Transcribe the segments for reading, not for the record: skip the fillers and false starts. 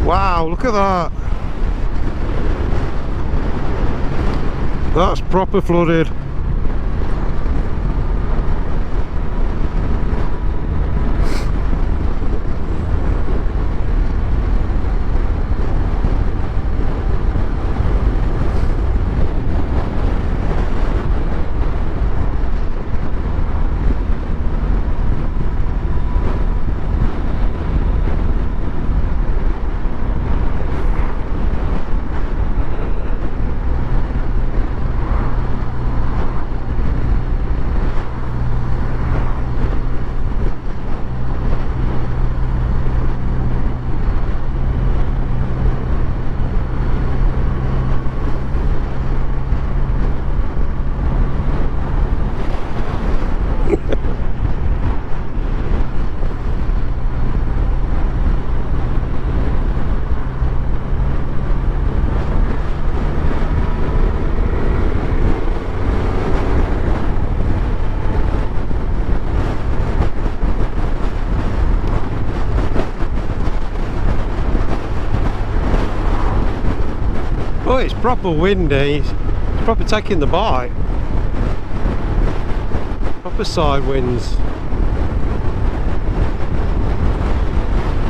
Wow, look at that. That's proper flooded. Oh, it's proper windy. It's proper taking the bite. Proper side winds.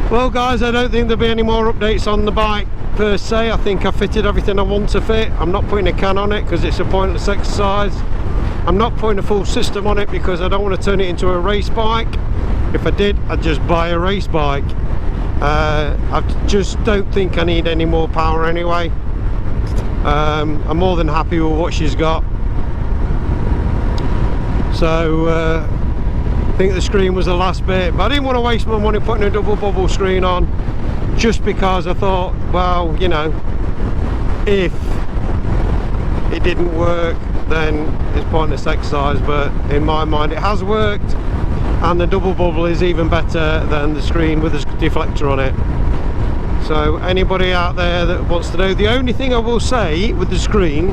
Well guys, I don't think there'll be any more updates on the bike per se. I think I fitted everything I want to fit. I'm not putting a can on it because it's a pointless exercise. I'm not putting a full system on it because I don't want to turn it into a race bike. If I did, I'd just buy a race bike. I just don't think I need any more power anyway. I'm more than happy with what she's got. So I think the screen was the last bit, but I didn't want to waste my money putting a double bubble screen on, just because I thought, well, you know, if it didn't work then it's pointless exercise. But in my mind it has worked, and the double bubble is even better than the screen with a deflector on it. So anybody out there that wants to know, the only thing I will say with the screen,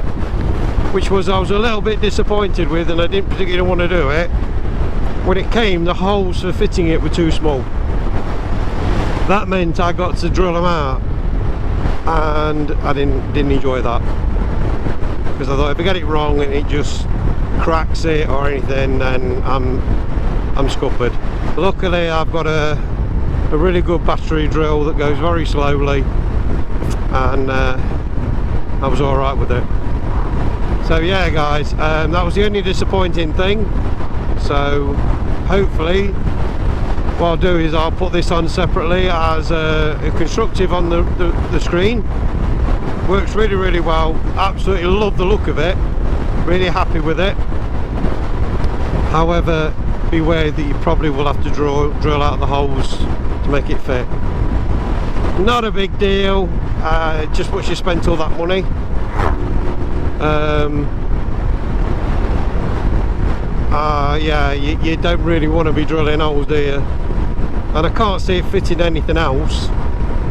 which was I was a little bit disappointed with, and I didn't particularly want to do it, when it came, the holes for fitting it were too small. That meant I got to drill them out, and I didn't enjoy that, because I thought if I get it wrong and it just cracks it or anything, then I'm scuppered. Luckily I've got a really good battery drill that goes very slowly, and I was all right with it. So yeah guys, that was the only disappointing thing. So hopefully what I'll do is I'll put this on separately as a constructive on the screen. Works really well. Absolutely love the look of it, really happy with it. However, beware that you probably will have to drill out the holes to make it fit. Not a big deal, just once you spent all that money. Yeah, you don't really want to be drilling holes, do you? And I can't see it fitting anything else,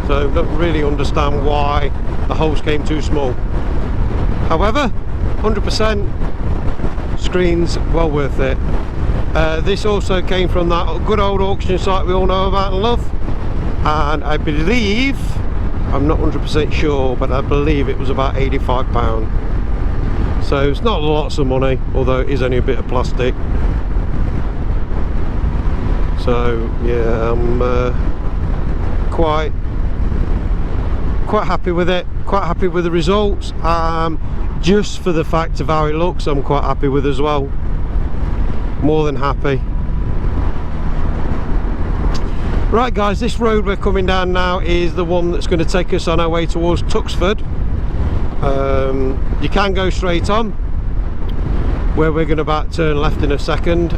so I don't really understand why the holes came too small. However, 100% screen's well worth it. This also came from that good old auction site we all know about and love, and I believe, I'm not 100% sure, but I believe it was about £85. So it's not lots of money, although it is only a bit of plastic. So yeah, I'm quite happy with it, quite happy with the results. Just for the fact of how it looks, I'm quite happy with as well. More than happy. Right guys, this road we're coming down now is the one that's going to take us on our way towards Tuxford. You can go straight on, where we're going to about turn left in a second.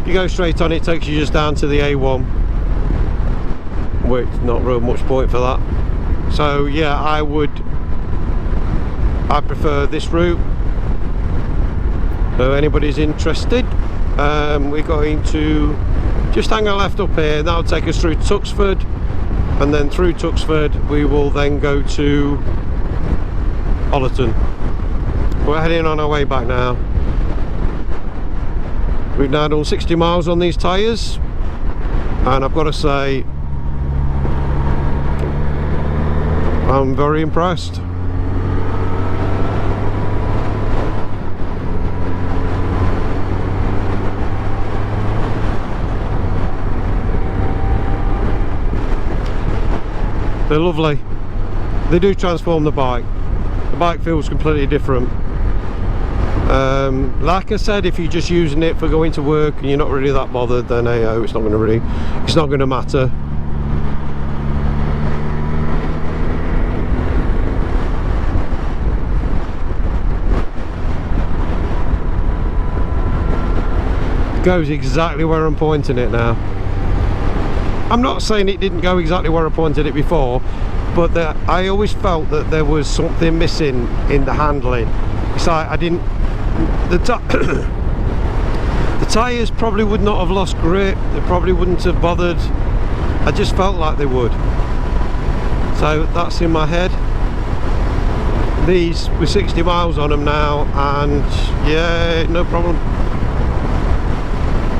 You go straight on, it takes you just down to the A1, which not real much point for that. So yeah, I prefer this route. So anybody's interested, we're going to just hang a left up here. That'll take us through Tuxford, and then through Tuxford we will then go to Ollerton. We're heading on our way back now. We've now done 60 miles on these tyres, and I've got to say I'm very impressed. They're lovely. They do transform the bike. The bike feels completely different. Like I said, if you're just using it for going to work and you're not really that bothered, then hey, it's not going to matter. It goes exactly where I'm pointing it now. I'm not saying it didn't go exactly where I pointed it before, but I always felt that there was something missing in the handling. It's like I didn't. The tyres probably would not have lost grip. They probably wouldn't have bothered. I just felt like they would. So that's in my head. These with 60 miles on them now, and yeah, no problem.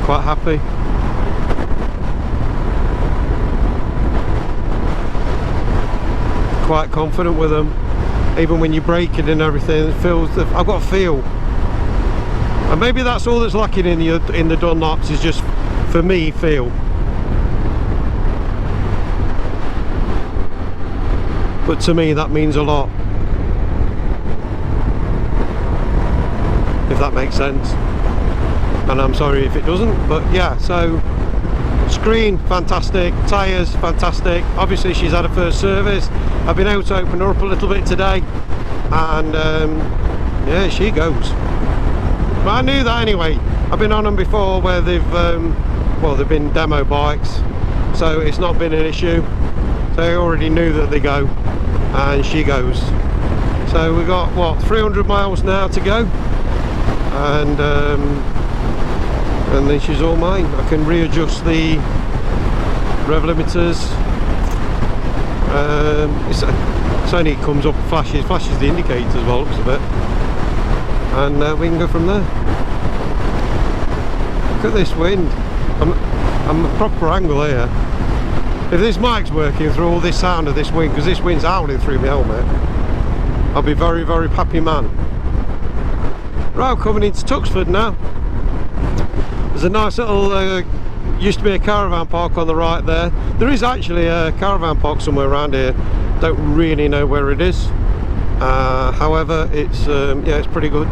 Quite happy. Quite confident with them. Even when you brake it and everything, it feels. I've got a feel. And maybe that's all that's lacking in the Dunlops, is just, for me, feel. But to me that means a lot, if that makes sense. And I'm sorry if it doesn't, but yeah. So screen fantastic, tyres fantastic. Obviously she's had her first service. I've been able to open her up a little bit today, and yeah, she goes. But I knew that anyway. I've been on them before where they've well, they've been demo bikes, so it's not been an issue. So I already knew that they go, and she goes. So we've got what, 300 miles now to go, and then she's all mine. I can readjust the rev limiters. It's only comes up, flashes the indicators as well, looks a bit, and we can go from there. Look at this wind. I'm a proper angle here. If this mic's working through all this sound of this wind, because this wind's howling through my helmet, I'll be very, very happy man. Right, coming into Tuxford now. There's a nice little used to be a caravan park on the right there. There is actually a caravan park somewhere around here. Don't really know where it is. However, it's yeah, it's pretty good.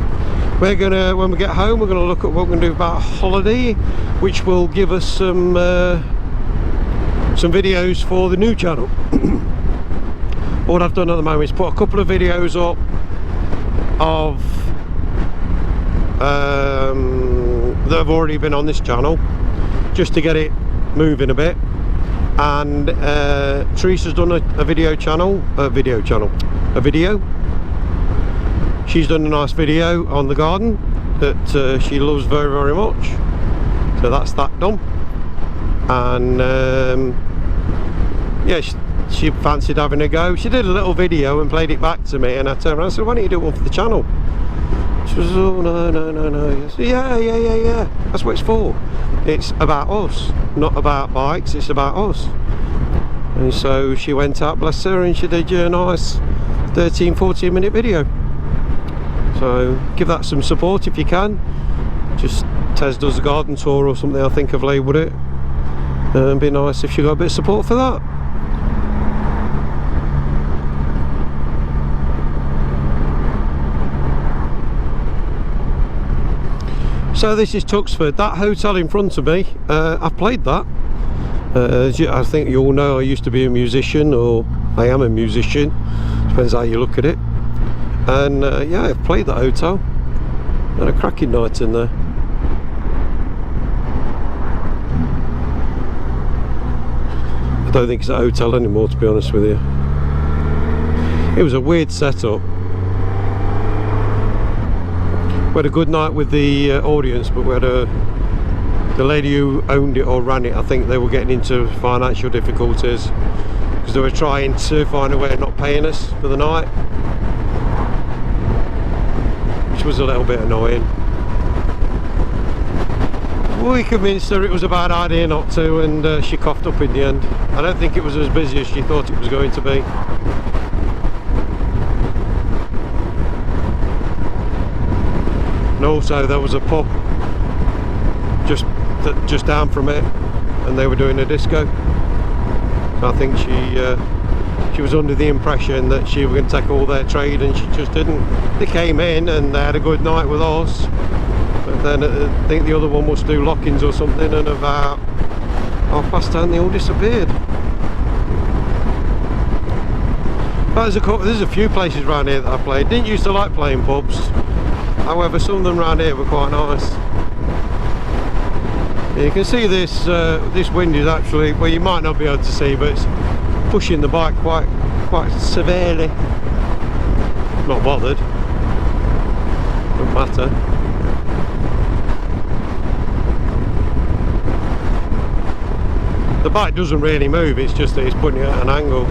We're gonna, when we get home, we're gonna look at what we're gonna do about a holiday, which will give us some videos for the new channel. What I've done at the moment is put a couple of videos up of that have already been on this channel, just to get it moving a bit. And Teresa's done a video. She's done a nice video on the garden that she loves very, very much. So that's that done. And yeah, she fancied having a go. She did a little video and played it back to me, and I turned around and said, why don't you do one for the channel? She was, oh no. Said, yeah, that's what it's for. It's about us, not about bikes, it's about us. And so she went out, bless her, and she did a nice 13-14 minute video. So give that some support if you can. Just Tez does a garden tour or something, I think I've labelled it. It'd be nice if she got a bit of support for that. So this is Tuxford. That hotel in front of me, I've played that. I think you all know I used to be a musician, or I am a musician, depends how you look at it. And yeah, I've played that hotel. Had a cracking night in there. I don't think it's a hotel anymore, to be honest with you. It was a weird setup. We had a good night with the audience, but we had the lady who owned it or ran it, I think they were getting into financial difficulties because they were trying to find a way of not paying us for the night, which was a little bit annoying. We convinced her it was a bad idea not to, and she coughed up in the end. I don't think it was as busy as she thought it was going to be. and also there was a pub just down from it, and they were doing a disco. So I think she was under the impression that she was going to take all their trade, and she just didn't. They came in and they had a good night with us, but then I think the other one was to do lock-ins or something, and about 10:30 they all disappeared. But there's a few places around here that I played. Didn't used to like playing pubs, however some of them around here were quite nice. You can see this this wind is actually, well, you might not be able to see, but it's pushing the bike quite severely. Not bothered, doesn't matter. The bike doesn't really move, it's just that it's putting it at an angle.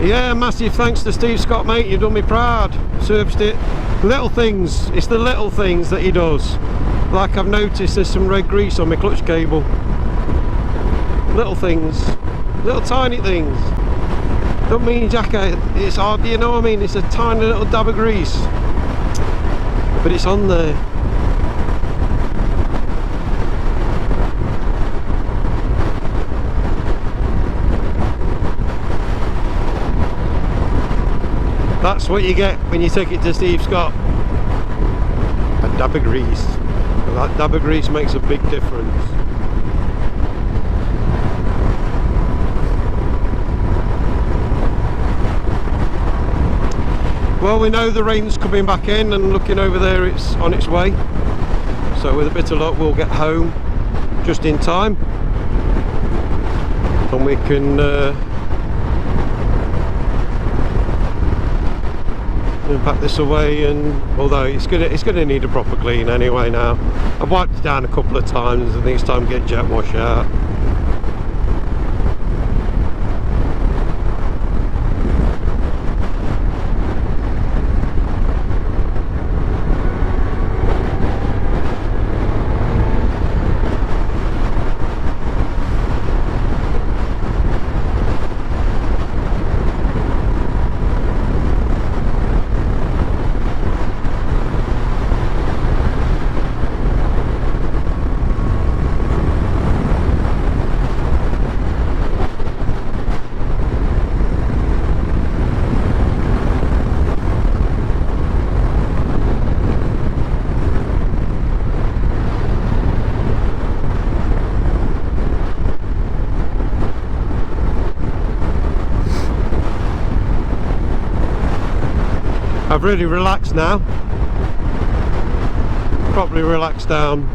Yeah, massive thanks to Steve Scott, mate, you've done me proud. Serviced it. Little things, it's the little things that he does. Like I've noticed there's some red grease on my clutch cable. Little things, little tiny things. Don't mean jacket, it's hard, you know what I mean? It's a tiny little dab of grease, but it's on there. That's what you get when you take it to Steve Scott. A dab of grease. And that dab of grease makes a big difference. Well, we know the rain's coming back in, and looking over there it's on its way. So with a bit of luck we'll get home just in time, and we can pack this away. And although it's gonna need a proper clean anyway now. I've wiped it down a couple of times. I think it's time to get jet wash out. I've really relaxed now, properly relaxed down.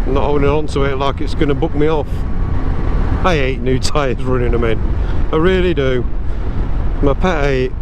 I'm not holding on to it like it's going to book me off. I hate new tyres running them in, I really do. My pet hate.